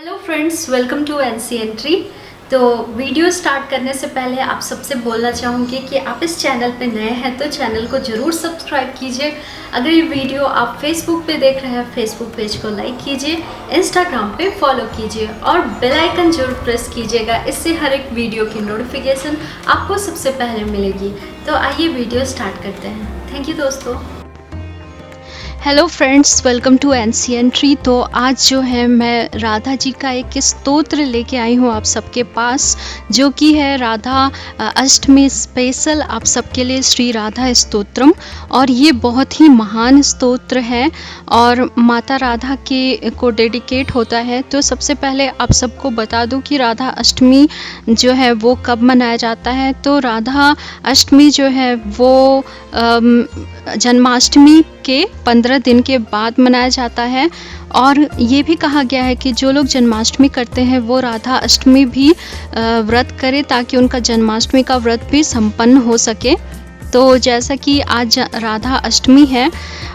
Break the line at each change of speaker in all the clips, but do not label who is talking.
Hello friends, welcome to NC entry. तो video start करने से पहले आप सबसे बोलना चाहूँगी कि आप इस चैनल पे नए हैं तो चैनल को ज़रूर सब्सक्राइब कीजिए। अगर ये वीडियो आप फेसबुक पे देख रहे हैं, फेसबुक पेज को लाइक कीजिए, इंस्टाग्राम पे फॉलो कीजिए और बेल आइकन जरूर प्रेस कीजिएगा। इससे हर एक वीडियो की नोटिफिकेशन आपको सबसे पहले मिलेगी। तो आइए वीडियो स्टार्ट करते हैं। थैंक यू दोस्तों। Hello friends, welcome to NC entry. तो आज जो है मैं राधा जी का एक स्तोत्र लेके आई हूँ आप सबके पास, जो कि है राधा अष्टमी स्पेशल आप सबके लिए श्री राधा स्तोत्रम। और ये बहुत ही महान स्तोत्र है और माता राधा के को डेडिकेट होता है। तो सबसे पहले आप सबको बता दूं कि राधा अष्टमी जो है वो कब मनाया जाता है। तो राधा अष्टमी जो है वो जन्माष्टमी के 15 दिन के बाद मनाया जाता है। और ये भी कहा गया है कि जो लोग जन्माष्टमी करते हैं वो राधा अष्टमी भी व्रत करें, ताकि उनका जन्माष्टमी का व्रत भी संपन्न हो सके। तो जैसा कि आज राधा अष्टमी है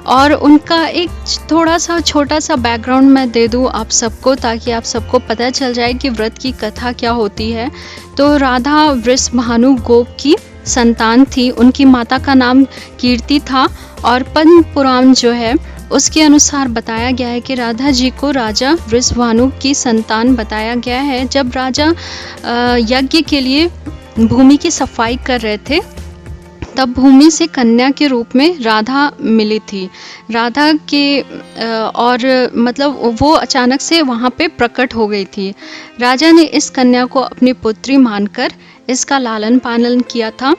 और उनका एक थोड़ा सा छोटा सा बैकग्राउंड मैं दे दूँ आप सबको, ताकि आप सबको पता चल जाए कि व्रत की कथा क्या होती है। तो राधा वृषभानु गोप की संतान थी। उनकी माता का नाम कीर्ति था और पद्म पुराण जो है उसके अनुसार बताया गया है कि राधा जी को राजा वृषभानु की संतान बताया गया है। जब राजा यज्ञ के लिए भूमि की सफाई कर रहे थे, तब भूमि से कन्या के रूप में राधा मिली थी। राधा के और मतलब वो अचानक से वहाँ पे प्रकट हो गई थी। राजा ने इस कन्या को अपनी पुत्री मानकर इसका लालन पालन किया था।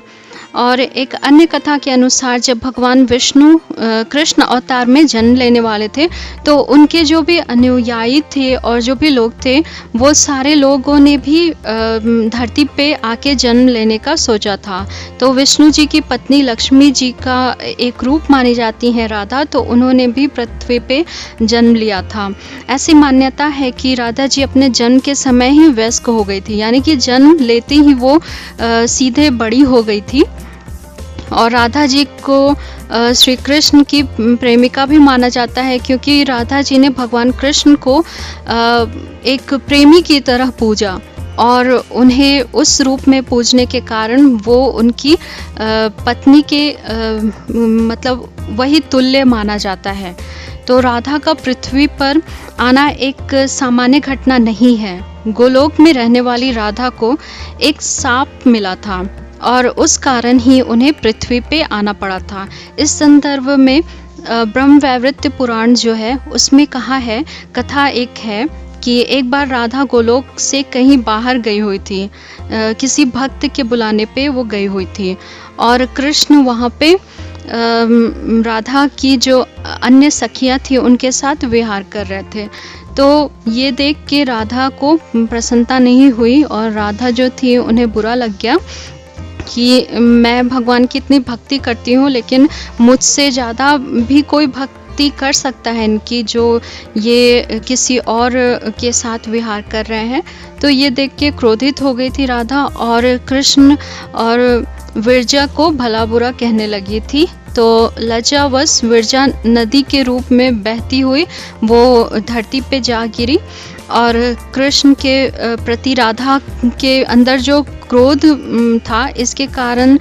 और एक अन्य कथा के अनुसार जब भगवान विष्णु कृष्ण अवतार में जन्म लेने वाले थे, तो उनके जो भी अनुयायी थे और जो भी लोग थे, वो सारे लोगों ने भी धरती पे आके जन्म लेने का सोचा था। तो विष्णु जी की पत्नी लक्ष्मी जी का एक रूप मानी जाती है राधा, तो उन्होंने भी पृथ्वी पे जन्म लिया था। ऐसी मान्यता है कि राधा जी अपने जन्म के समय ही वयस्क हो गई थी, यानी कि जन्म लेते ही वो सीधे बड़ी हो गई थी। और राधा जी को श्री कृष्ण की प्रेमिका भी माना जाता है, क्योंकि राधा जी ने भगवान कृष्ण को एक प्रेमी की तरह पूजा और उन्हें उस रूप में पूजने के कारण वो उनकी पत्नी के मतलब वही तुल्य माना जाता है। तो राधा का पृथ्वी पर आना एक सामान्य घटना नहीं है। गोलोक में रहने वाली राधा को एक सांप मिला था और उस कारण ही उन्हें पृथ्वी पे आना पड़ा था। इस संदर्भ में ब्रह्मवैवर्त पुराण जो है उसमें कहा है, कथा एक है कि एक बार राधा गोलोक से कहीं बाहर गई हुई थी, किसी भक्त के बुलाने पे वो गई हुई थी और कृष्ण वहाँ पे राधा की जो अन्य सखियाँ थी उनके साथ विहार कर रहे थे। तो ये देख के राधा को प्रसन्नता नहीं हुई और राधा जो थी उन्हें बुरा लग गया कि मैं भगवान की इतनी भक्ति करती हूँ, लेकिन मुझसे ज़्यादा भी कोई भक्ति कर सकता है इनकी, जो ये किसी और के साथ विहार कर रहे हैं। तो ये देख के क्रोधित हो गई थी राधा और कृष्ण और विरजा को भला बुरा कहने लगी थी। तो लज्जावश विरजा नदी के रूप में बहती हुई वो धरती पे जा गिरी और कृष्ण के प्रति राधा के अंदर जो क्रोध था, इसके कारण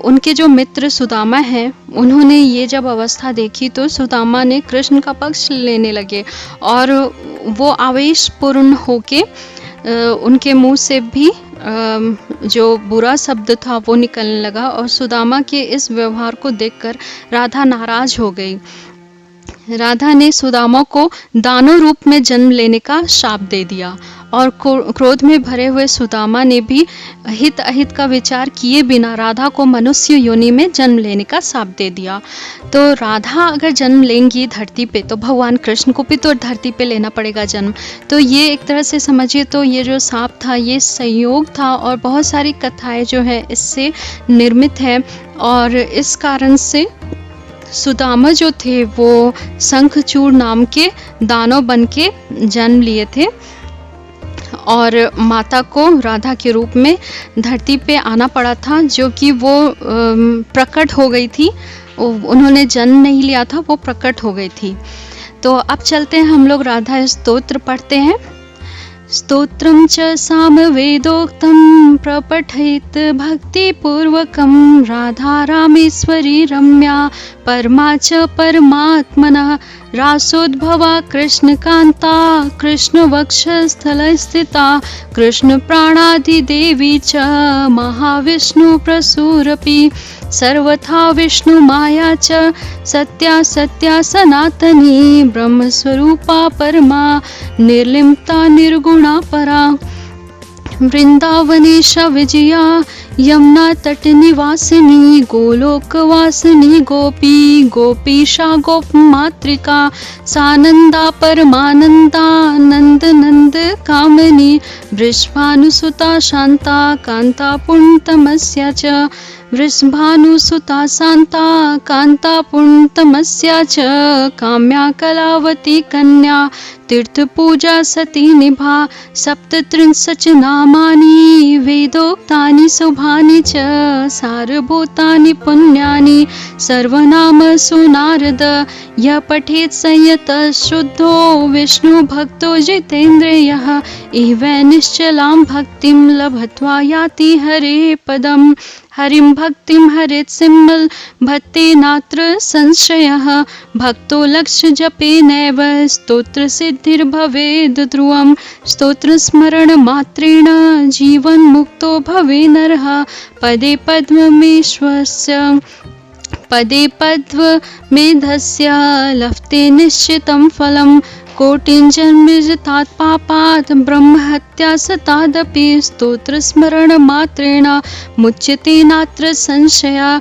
उनके जो मित्र सुदामा हैं, उन्होंने ये जब अवस्था देखी तो सुदामा ने कृष्ण का पक्ष लेने लगे और वो आवेशपूर्ण होके उनके मुंह से भी जो बुरा शब्द था वो निकलने लगा और सुदामा के इस व्यवहार को देखकर राधा नाराज हो गई। राधा ने सुदामा को दानव रूप में जन्म लेने का शाप दे दिया और क्रोध में भरे हुए सुदामा ने भी हित अहित का विचार किए बिना राधा को मनुष्य योनि में जन्म लेने का शाप दे दिया। तो राधा अगर जन्म लेंगी धरती पे, तो भगवान कृष्ण को भी तो धरती पे लेना पड़ेगा जन्म। तो ये एक तरह से समझिए तो ये जो शाप था ये संयोग था और बहुत सारी कथाएं जो है इससे निर्मित है। और इस कारण से सुदामा जो थे वो शंखचूड़ नाम के दानव बन के जन्म लिए थे और माता को राधा के रूप में धरती पे आना पड़ा था, जो कि वो प्रकट हो गई थी। उन्होंने जन्म नहीं लिया था, वो प्रकट हो गई थी। तो अब चलते हैं हम लोग राधा स्तोत्र पढ़ते हैं। स्तोत्रं च सामवेदोक्तं प्रपठेत् भक्तिपूर्वकं राधा रामेश्वरी रम्या परमा च परमात्मनः रासोद्भवा कृष्णकान्ता कृष्णवक्षस्थले स्थिता कृष्णप्राणादिदेवी च महाविष्णुप्रसूरपि सर्वथा विष्णुमाया च सत्या सत्या सनातनी ब्रह्मस्वरूपा परमा निर्लिप्ता निर्गुणा परा वृंदावनेश विजया यमुना तट निवासिनी गोलोकवासिनी गोपी गोपीशा गोप मातृका सानंदा परमानंदा नंद नंद कामनी वृषभानुसुता शांता कांता पुण्यतमस्या च वृषभानुसुता शांता कांता पुण्यतमस्या च काम्या कलावती कन्या तीर्थपूजा सती निभा सप्तत्रिंशच्च नामानि वेदोक्तानि शुभानि च सारभूतानि पुण्यानि सर्वनामसु नारद यः पठेत् संयतः शुद्धो विष्णुभक्तो जितेन्द्रियः इह वै निश्चलां भक्तिं लभत्वा याति हरेः पदम् हरिं भक्तिं हरेत् सिम्मल् भक्तेनात्र संशयः भक्तो लक्ष्य जपेनैव स्तोत्रसिद्धिर्भवेद् ध्रुवं स्तोत्रस्मरणमात्रेण जीवन्मुक्तो भवे नरः पदे पद्ममेधस्य लभते निश्चितं फलं कोटिञ्जन्मजितात् पापात् ब्रह्महत्या सतादपि स्तोत्रस्मरणमात्रेण मुच्यते नात्र संशयः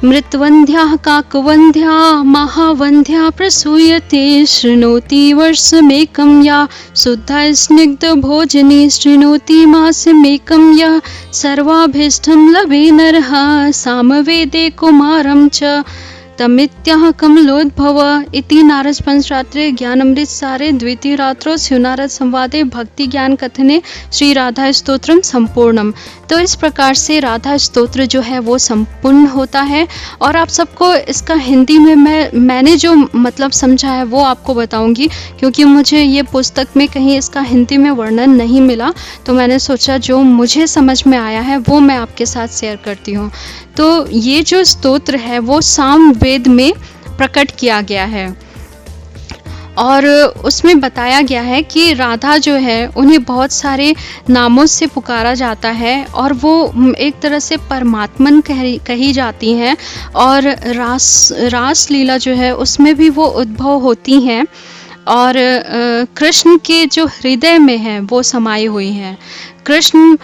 मृत्वन्ध्या काकवन्ध्या महावन्ध्या प्रसूयते शृणोति वर्षमेकं या शुद्धा स्निग्धभोजने शृणोति मासमेकं यः सर्वाभीष्टं लभे नरः सामवेदे कुमारं च तमित्याह कमलोद्भव इति नारद पंचरात्रे ज्ञानामृत सारे द्वितीय रात्रो शिवनारद संवादे भक्ति ज्ञान कथने श्री राधा स्तोत्रम संपूर्णम। तो इस प्रकार से राधा स्तोत्र जो है वो संपूर्ण होता है और आप सबको इसका हिंदी में मैंने जो मतलब समझा है वो आपको बताऊंगी, क्योंकि मुझे ये पुस्तक में कहीं इसका हिंदी में वर्णन नहीं मिला, तो मैंने सोचा जो मुझे समझ में आया है वो मैं आपके साथ शेयर करती हूँ। तो ये जो स्तोत्र है वो सामवेद में प्रकट किया गया है और उसमें बताया गया है कि राधा जो है उन्हें बहुत सारे नामों से पुकारा जाता है और वो एक तरह से परमात्मन कही जाती हैं और रास लीला जो है उसमें भी वो उद्भव होती हैं और कृष्ण के जो हृदय में है वो समाई हुई हैं। कृष्ण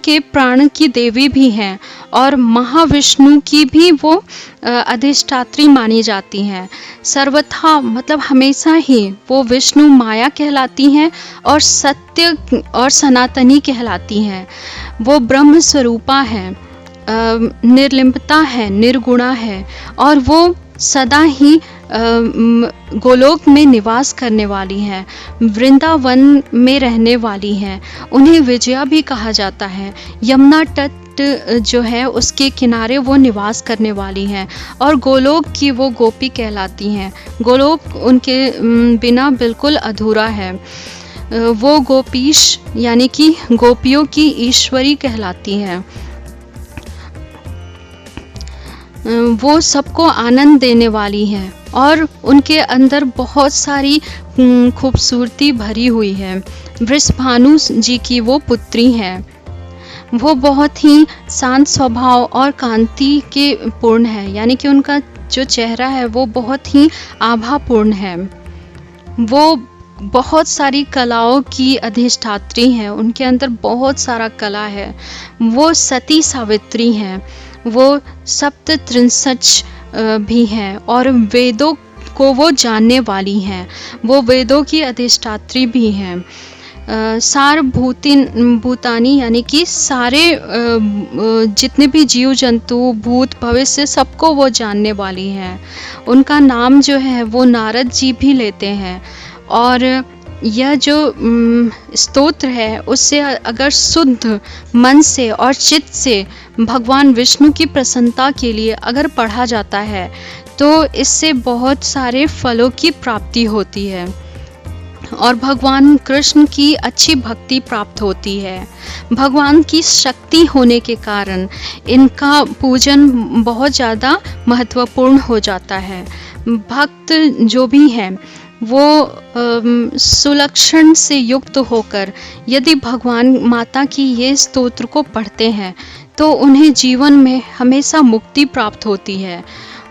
के प्राण की देवी भी हैं और महाविष्णु की भी वो अधिष्ठात्री मानी जाती हैं। सर्वथा मतलब हमेशा ही वो विष्णु माया कहलाती हैं और सत्य और सनातनी कहलाती हैं। वो ब्रह्म स्वरूपा है, निर्लिप्ता है, निर्गुणा है और वो सदा ही गोलोक में निवास करने वाली हैं, वृंदावन में रहने वाली हैं। उन्हें विजया भी कहा जाता है। यमुना तट जो है उसके किनारे वो निवास करने वाली हैं और गोलोक की वो गोपी कहलाती हैं। गोलोक उनके बिना बिल्कुल अधूरा है। वो गोपीश यानी कि गोपियों की ईश्वरी कहलाती हैं। वो सबको आनंद देने वाली हैं और उनके अंदर बहुत सारी खूबसूरती भरी हुई है। वृषभानु जी की वो पुत्री हैं। वो बहुत ही शांत स्वभाव और कांति के पूर्ण है, यानी कि उनका जो चेहरा है वो बहुत ही आभापूर्ण है। वो बहुत सारी कलाओं की अधिष्ठात्री हैं, उनके अंदर बहुत सारा कला है। वो सती सावित्री हैं, वो सप्तत्रिंशच भी हैं और वेदों को वो जानने वाली हैं। वो वेदों की अधिष्ठात्री भी हैं। भूतानी यानी कि सारे जितने भी जीव जंतु भूत भविष्य सबको वो जानने वाली हैं। उनका नाम जो है वो नारद जी भी लेते हैं और यह जो स्तोत्र है उससे अगर शुद्ध मन से और चित्त से भगवान विष्णु की प्रसन्नता के लिए अगर पढ़ा जाता है तो इससे बहुत सारे फलों की प्राप्ति होती है। और भगवान कृष्ण की अच्छी भक्ति प्राप्त होती है। भगवान की शक्ति होने के कारण इनका पूजन बहुत ज़्यादा महत्वपूर्ण हो जाता है। भक्त जो भी हैं वो सुलक्षण से युक्त होकर यदि भगवान माता की ये स्तोत्र को पढ़ते हैं तो उन्हें जीवन में हमेशा मुक्ति प्राप्त होती है।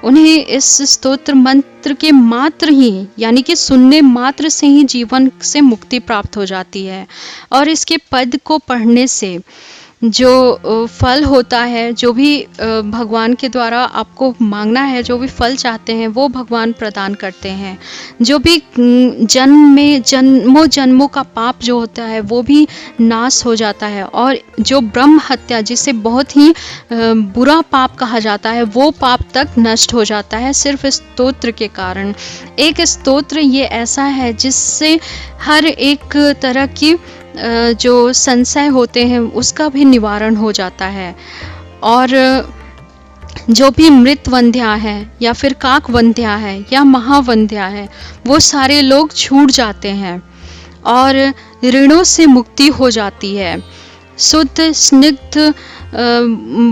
उन्हें इस स्तोत्र मंत्र के मात्र ही यानी कि सुनने मात्र से ही जीवन से मुक्ति प्राप्त हो जाती है। और इसके पद को पढ़ने से जो फल होता है, जो भी भगवान के द्वारा आपको मांगना है, जो भी फल चाहते हैं वो भगवान प्रदान करते हैं। जो भी जन्मों जन्मों का पाप जो होता है वो भी नाश हो जाता है। और जो ब्रह्म हत्या जिसे बहुत ही बुरा पाप कहा जाता है वो पाप तक नष्ट हो जाता है सिर्फ स्तोत्र के कारण। एक स्तोत्र ये ऐसा है जिससे हर एक तरह की जो संशय होते हैं उसका भी निवारण हो जाता है। और जो भी मृत वंध्या है या फिर काक वंध्या है या महावंध्या है वो सारे लोग छूट जाते हैं और ऋणों से मुक्ति हो जाती है। शुद्ध स्निग्ध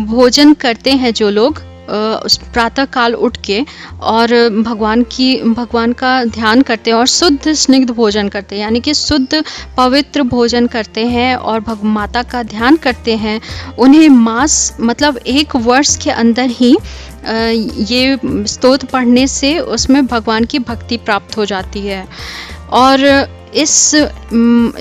भोजन करते हैं जो लोग प्रातः काल उठ के और भगवान का ध्यान करते हैं और शुद्ध स्निग्ध भोजन करते हैं यानी कि शुद्ध पवित्र भोजन करते हैं और माता का ध्यान करते हैं। उन्हें मास मतलब 1 वर्ष के अंदर ही ये स्तोत्र पढ़ने से उसमें भगवान की भक्ति प्राप्त हो जाती है। और इस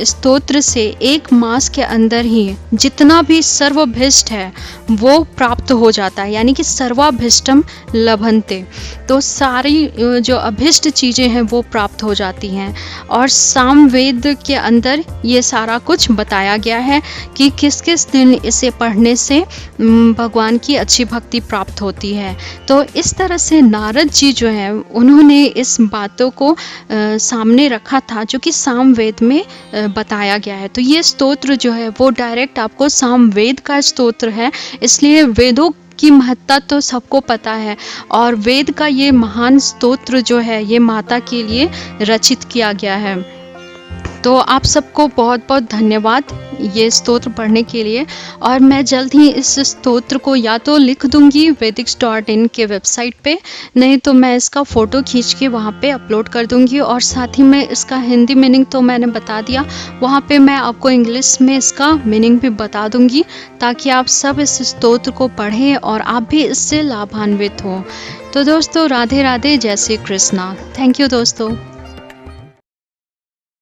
स्तोत्र से 1 मास के अंदर ही जितना भी सर्वभीष्ट है वो प्राप्त हो जाता है यानी कि सर्वाभीष्टम लभन्ते। तो सारी जो अभीष्ट चीज़ें हैं वो प्राप्त हो जाती हैं। और सामवेद के अंदर ये सारा कुछ बताया गया है कि किस किस दिन इसे पढ़ने से भगवान की अच्छी भक्ति प्राप्त होती है। तो इस तरह से नारद जी जो हैं उन्होंने इस बातों को सामने रखा था जो कि सामवेद में बताया गया है। तो ये स्तोत्र जो है वो डायरेक्ट आपको सामवेद का स्तोत्र है, इसलिए वेदों की महत्ता तो सबको पता है। और वेद का ये महान स्तोत्र जो है ये माता के लिए रचित किया गया है। तो आप सबको बहुत बहुत धन्यवाद ये स्तोत्र पढ़ने के लिए। और मैं जल्द ही इस स्तोत्र को या तो लिख दूंगी Vedics.in के वेबसाइट पे, नहीं तो मैं इसका फ़ोटो खींच के वहाँ पे अपलोड कर दूंगी। और साथ ही में इसका हिंदी मीनिंग तो मैंने बता दिया, वहाँ पे मैं आपको इंग्लिश में इसका मीनिंग भी बता दूंगी ताकि आप सब इस स्तोत्र को पढ़ें और आप भी इससे लाभान्वित हो। तो दोस्तों राधे राधे, जय श्री कृष्णा। थैंक यू दोस्तों।